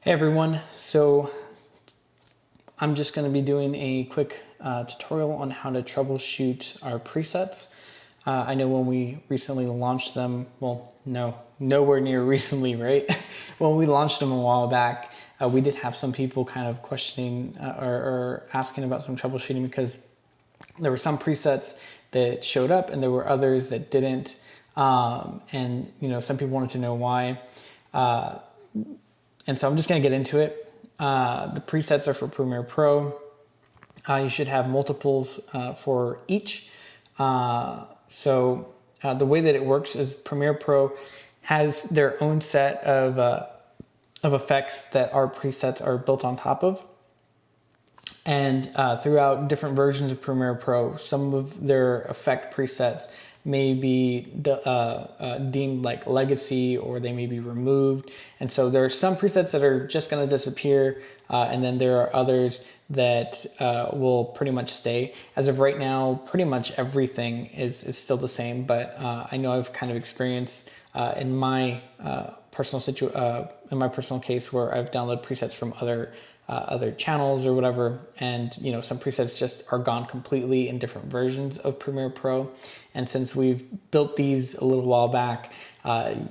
Hey everyone, so I'm just going to be doing a quick tutorial on how to troubleshoot our presets. I know when we recently launched them, well, no, nowhere near recently, right? When we launched them a while back, we did have some people kind of questioning or asking about some troubleshooting because there were some presets that showed up and there were others that didn't. And some people wanted to know why. And so I'm just going to get into it. The presets are for Premiere Pro. You should have multiples for each. The way that it works is Premiere Pro has their own set of effects that our presets are built on top of. And throughout different versions of Premiere Pro, some of their effect presets may be deemed like legacy, or they may be removed. And so there are some presets that are just going to disappear, and then there are others that will pretty much stay. As of right now, pretty much everything is still the same, but I know I've kind of experienced in my personal case where I've downloaded presets from other channels or whatever, and some presets just are gone completely in different versions of Premiere Pro. And since we've built these a little while back,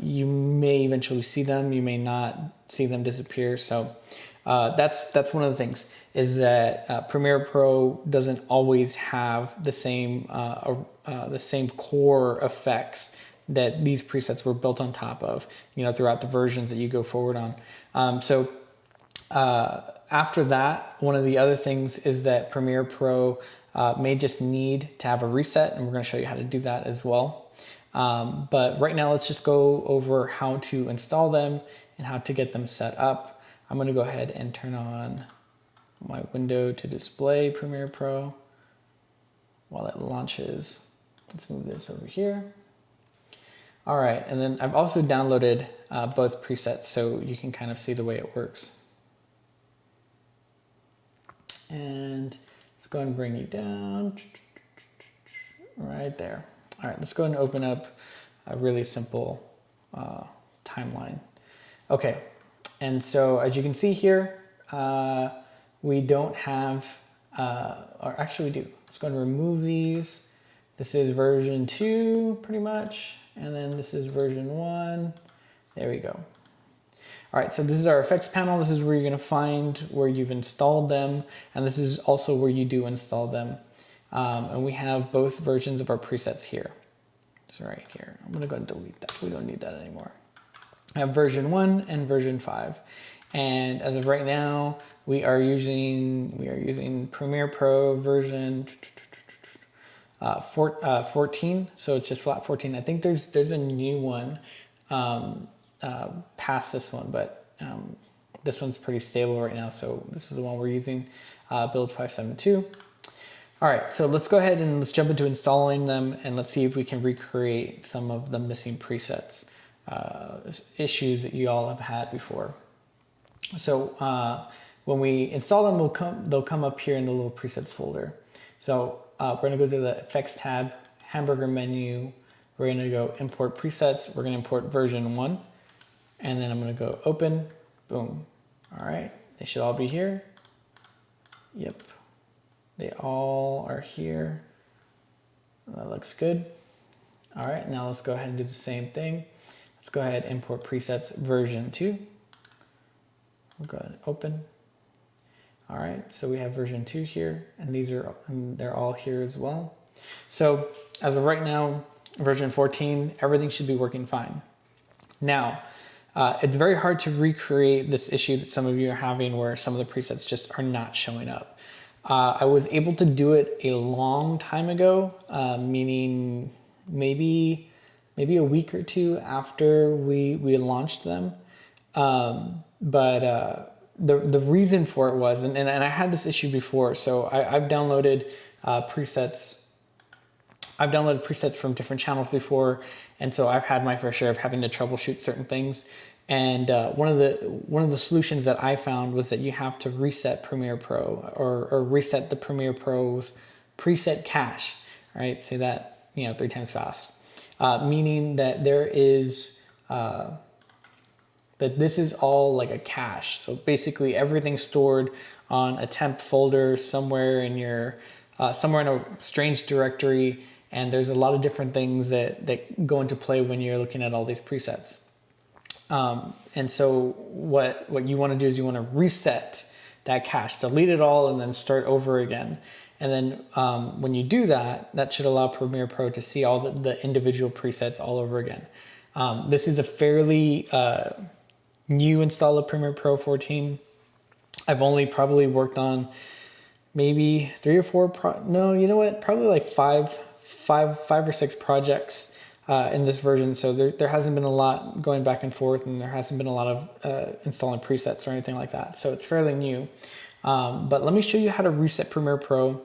you may eventually see them, you may not see them disappear. So that's one of the things, is that Premiere Pro doesn't always have the same core effects that these presets were built on top of, throughout the versions that you go forward on. After that, one of the other things is that Premiere Pro may just need to have a reset, and we're going to show you how to do that as well. But right now, let's just go over how to install them and how to get them set up. I'm going to go ahead and turn on my window to display Premiere Pro while it launches. Let's move this over here. All right, and then I've also downloaded both presets so you can kind of see the way it works. And let's go ahead and bring you down right there. All right, let's go ahead and open up a really simple timeline. Okay, and so as you can see here, we don't have, or actually we do. Let's go ahead and remove these. This is version 2 pretty much, and then this is version 1. There we go. All right, so this is our effects panel. This is where you're going to find where you've installed them, and this is also where you do install them. And we have both versions of our presets here. So right here, I'm going to go and delete that. We don't need that anymore. I have version 1 and version 5. And as of right now, we are using Premiere Pro version 14. So it's just flat 14. I think there's a new one past this one, but this one's pretty stable right now. So this is the one we're using, build 572. All right, so let's go ahead and let's jump into installing them, and let's see if we can recreate some of the missing presets issues that you all have had before. So when we install them, they'll come up here in the little presets folder. So we're gonna go to the effects tab, hamburger menu. We're gonna go import presets. We're gonna import version 1. And then I'm gonna go open, boom. All right, they should all be here. Yep, they all are here. That looks good. All right, now let's go ahead and do the same thing. Let's go ahead and import presets version 2. We'll go ahead and open. All right, so we have version 2 here, and they're all here as well. So as of right now, version 14, everything should be working fine. Now, it's very hard to recreate this issue that some of you are having where some of the presets just are not showing up. I was able to do it a long time ago, meaning maybe a week or two after we launched them. The reason for it was, and I had this issue before, so I've downloaded presets. I've downloaded presets from different channels before, and so I've had my fair share of having to troubleshoot certain things. And one of the solutions that I found was that you have to reset Premiere Pro or reset the Premiere Pro's preset cache. Right? Say that 3 times fast, meaning that there is that this is all like a cache. So basically everything's stored on a temp folder somewhere in your, somewhere in a strange directory. And there's a lot of different things that go into play when you're looking at all these presets. And so what you want to do is you want to reset that cache, delete it all, and then start over again. And then when you do that, that should allow Premiere Pro to see all the individual presets all over again. This is a fairly new install of Premiere Pro 14. I've only probably worked on maybe 3 or 4, no, you know what? Probably like five or six projects in this version. So there hasn't been a lot going back and forth, and there hasn't been a lot of installing presets or anything like that. So it's fairly new. But let me show you how to reset Premiere Pro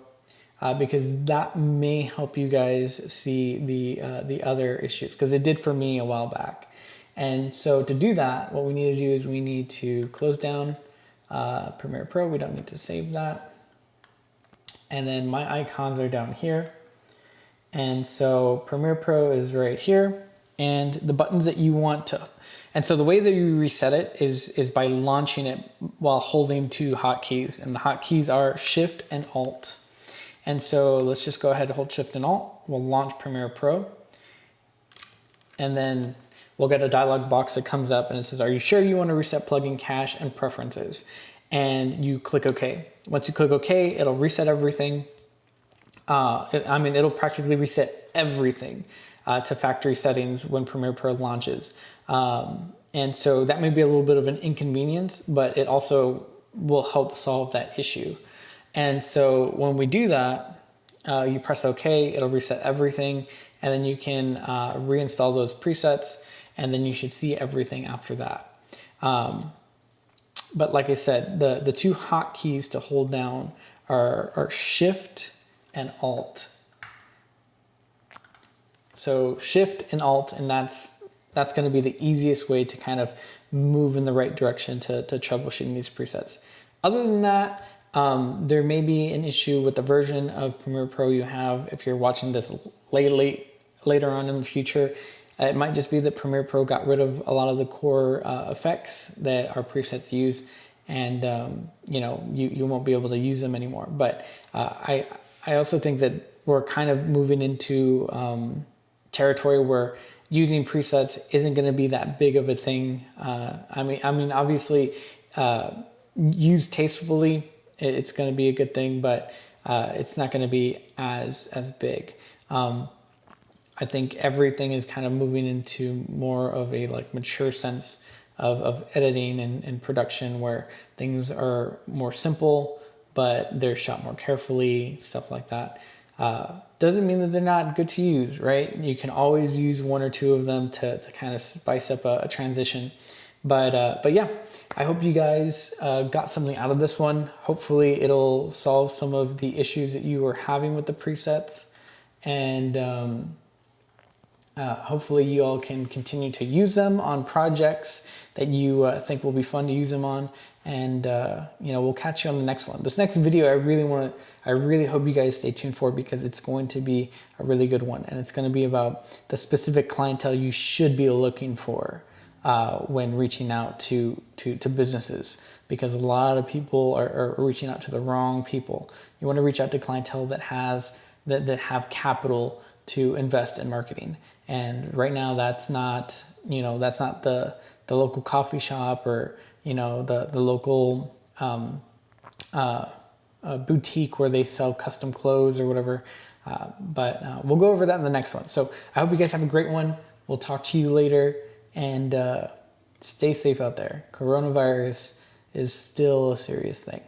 because that may help you guys see the other issues, because it did for me a while back. And so to do that, what we need to do is we need to close down Premiere Pro. We don't need to save that. And then my icons are down here. And so Premiere Pro is right here, and the buttons that you want to, and so the way that you reset it is by launching it while holding 2 hotkeys, and the hotkeys are Shift and Alt. And so let's just go ahead and hold Shift and Alt. We'll launch Premiere Pro, and then we'll get a dialog box that comes up and it says, are you sure you want to reset plugin cache and preferences? And you click OK. Once you click OK, it'll reset everything. It'll practically reset everything to factory settings when Premiere Pro launches. And so that may be a little bit of an inconvenience, but it also will help solve that issue. And so when we do that, you press OK, it'll reset everything, and then you can reinstall those presets, and then you should see everything after that. But like I said, the 2 hotkeys to hold down are Shift and Alt. So Shift and Alt, and that's going to be the easiest way to kind of move in the right direction to troubleshooting these presets. Other than that, there may be an issue with the version of Premiere Pro you have. If you're watching this later on in the future, it might just be that Premiere Pro got rid of a lot of the core effects that our presets use, and you won't be able to use them anymore. But I also think that we're kind of moving into territory where using presets isn't going to be that big of a thing. I mean, obviously, used tastefully, it's going to be a good thing, but it's not going to be as big. I think everything is kind of moving into more of a mature sense of editing and production, where things are more simple, but they're shot more carefully, stuff like that. Doesn't mean that they're not good to use, right? You can always use 1 or 2 of them to kind of spice up a transition. But yeah, I hope you guys got something out of this one. Hopefully it'll solve some of the issues that you were having with the presets, and hopefully you all can continue to use them on projects that you think will be fun to use them on. And we'll catch you on the next one. This next video, I really hope you guys stay tuned for, because it's going to be a really good one, and it's going to be about the specific clientele you should be looking for when reaching out to businesses, because a lot of people are reaching out to the wrong people. You want to reach out to clientele that have capital to invest in marketing, and right now that's not the local coffee shop, or the local boutique where they sell custom clothes or whatever. But we'll go over that in the next one. So I hope you guys have a great one. We'll talk to you later, and stay safe out there. Coronavirus is still a serious thing.